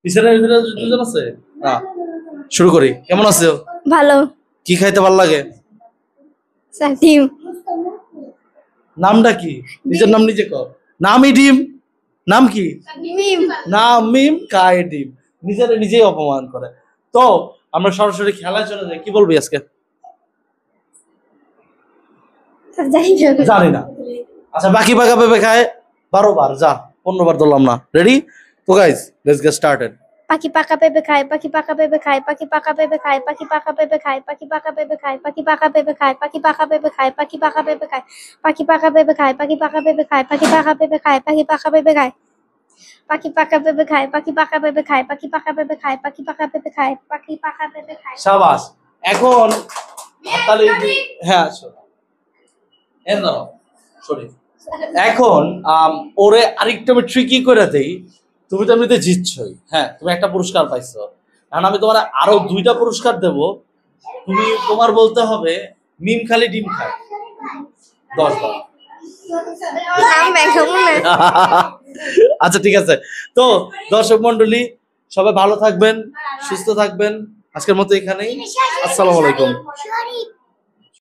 টিচারের ভিতরে দুজন আছে? হ্যাঁ, শুরু করি। কেমন আছো? ভালো। কি খাইতে ভালো লাগে? ডিম। নামটা কি? নিজের নাম নিজে কর। নামই ডিম। নাম কি? মিম। নাম মিম, খায় ডিম। নিজেই অপমান করে। তো আমরা সরাসরি খেলায় চলে যাই। কি বলবি আজকে? জানি না। আচ্ছা, বাকি পাকা পেঁপে খায় 12 বার, যা 15 বার ধরলাম না। রেডি? তো গাইস, লেটস গেট স্টার্টেড। পাখি পাকা পেঁপে খায়, পাখি পাকা পেঁপে খায়, পাখি পাকা পেঁপে খায়, পাখি পাকা পেঁপে খায়, পাখি পাকা পেঁপে খায়, পাখি পাকা পেঁপে খায়, পাখি পাকা পেঁপে খায়, পাখি পাকা পেঁপে খায়, পাখি পাকা পেঁপে খায়, পাখি পাকা পেঁপে খায়, পাখি পাকা পেঁপে খায়, পাখি পাকা পেঁপে খায়, পাখি পাকা পেঁপে খায়, পাখি পাকা পেঁপে খায়, পাখি পাকা পেঁপে খায়, পাখি পাকা পেঁপে খায়, পাখি পাকা পেঁপে খায়। শাবাশ। এখন হাততালি হ্যাঁ, এনো সরি। এখন ওরে আরেকটা আমি ট্রিকি করে দেই। তুমি তো এমনিতে জিতছই, হ্যাঁ, তুমি একটা পুরস্কার পাইছো। এখন আমি তোমার আরো 2টা পুরস্কার দেব। তোমার বলতে হবে মিম খালি ডিম খায় 10 বার। আচ্ছা, ঠিক আছে। তো দর্শক মন্ডলী, সবাই ভালো থাকবেন, সুস্থ থাকবেন। আজকের মতো এখানেই। আসসালামু আলাইকুম।